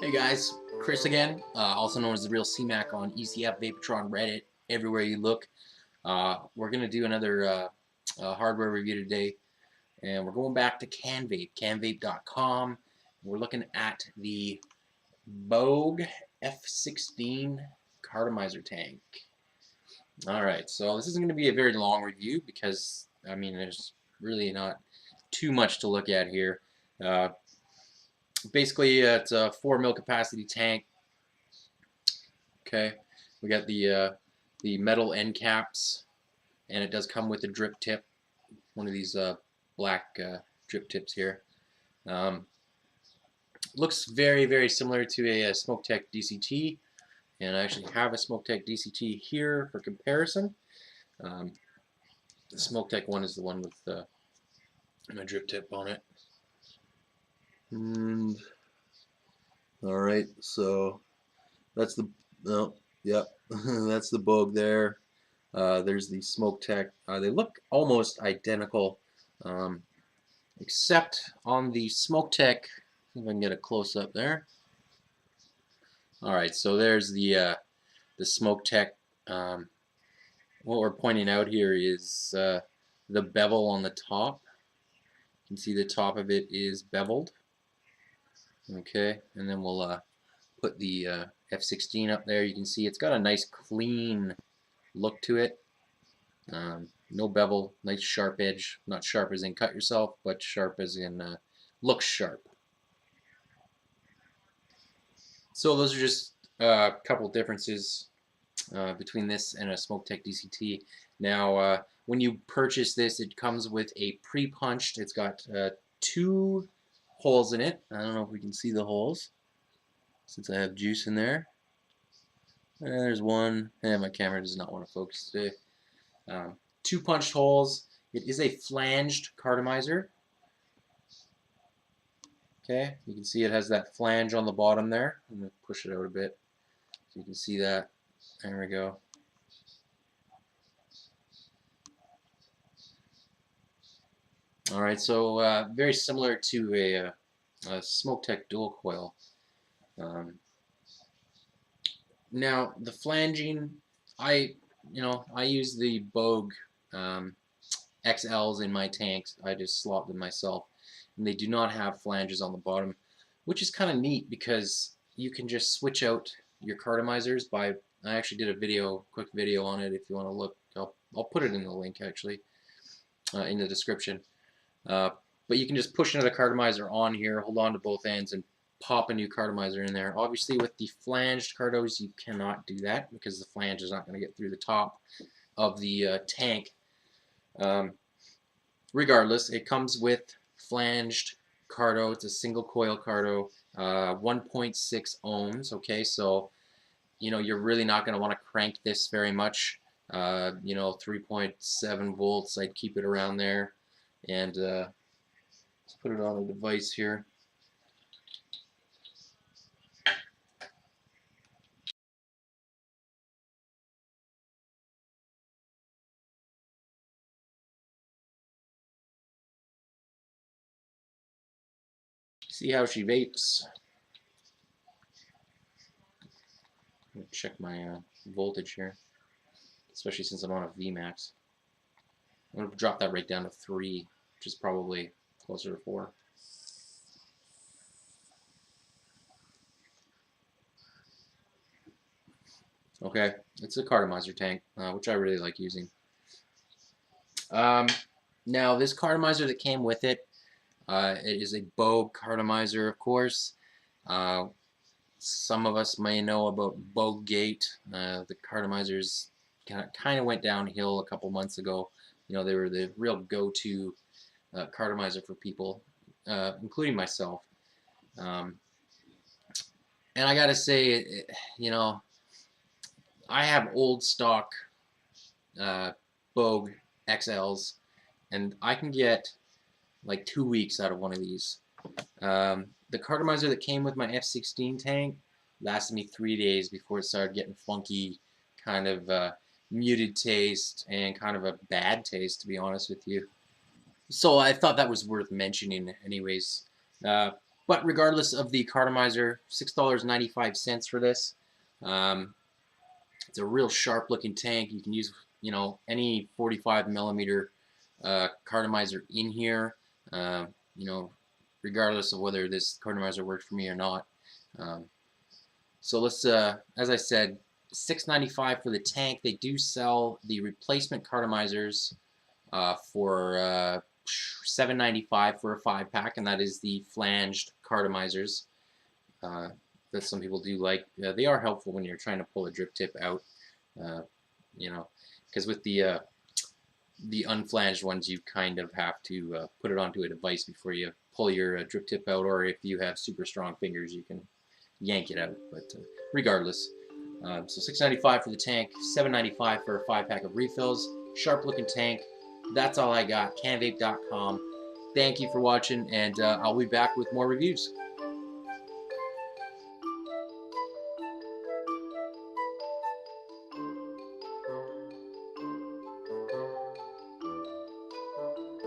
Hey guys, Chris again, also known as the Real CMAC on ECF, Vaportron, Reddit, everywhere you look. We're going to do another hardware review today, and we're going back to Canvape, canvape.com. We're looking at the Boge F-16 Cartomizer tank. Alright, so this isn't going to be a very long review because, I mean, there's really not too much to look at here. Basically, it's a 4 mil capacity tank. Okay, we got the metal end caps, and it does come with a drip tip, one of these black drip tips here. Looks very similar to a Smok DCT, and I actually have a Smok DCT here for comparison. The Smok one is the one with a drip tip on it. And all right, so that's the yep, that's the Boge there. There's the Smok. They look almost identical, except on the Smok. See if I can get a close up there. All right, so there's the Smok. What we're pointing out here is the bevel on the top. You can see the top of it is beveled. Okay, and then we'll put the F-16 up there. You can see it's got a nice clean look to it. No bevel, nice sharp edge. Not sharp as in cut yourself, but sharp as in looks sharp. So those are just a couple differences between this and a Smok DCT. Now, when you purchase this, it comes with a pre-punched. It's got 2 holes in it. I don't know if we can see the holes since I have juice in there. And there's one, and my camera does not want to focus today. 2 punched holes. It is a flanged cartomizer. Okay, you can see it has that flange on the bottom there. I'm going to push it out a bit so you can see that. There we go. Alright, so very similar to a Smok dual coil. Now the flanging, I use the Boge XLs in my tanks. I just slop them myself, and they do not have flanges on the bottom, which is kind of neat because you can just switch out your cartomizers by. I actually did a quick video on it. If you want to look, I'll put it in the link actually in the description. But you can just push another cartomizer on here, hold on to both ends, and pop a new cartomizer in there. Obviously, with the flanged cartos, you cannot do that because the flange is not going to get through the top of the tank. Regardless, it comes with flanged carto. It's a single coil carto, 1.6 ohms. Okay, so you're really not going to want to crank this very much. 3.7 volts. I'd keep it around there, and let's put it on a device here. See how she vapes. I'm gonna check my voltage here, especially since I'm on a VMAX. I'm going to drop that right down to 3, which is probably closer to 4. Okay, it's a cartomizer tank, which I really like using. Now, this cartomizer that came with it, it is a Boge cartomizer, of course. Some of us may know about Boge. The cartomizers kind of went downhill a couple months ago. They were the real go-to cartomizer for people, including myself. And I gotta say, I have old stock Boge XLs, and I can get like 2 weeks out of one of these. The cartomizer that came with my F-16 tank lasted me 3 days before it started getting funky, kind of muted taste, and kind of a bad taste, to be honest with you. So I thought that was worth mentioning anyways. But But regardless of the Cartomizer, $6.95 for this. It's a real sharp looking tank. You can use, you know, any 45 millimeter Cartomizer in here, you know, regardless of whether this Cartomizer works for me or not. So let's, as I said, $6.95 for the tank. They do sell the replacement Cartomizers for $7.95 for a 5-pack, and that is the Flanged Cartomizers. That some people do like. They are helpful when you're trying to pull a drip tip out, you know, because with the unflanged ones, you kind of have to put it onto a device before you pull your drip tip out, or if you have super strong fingers, you can yank it out. But regardless, so $6.95 for the tank, $7.95 for a 5-pack of refills. Sharp looking tank. That's all I got. Canvape.com. Thank you for watching, and I'll be back with more reviews.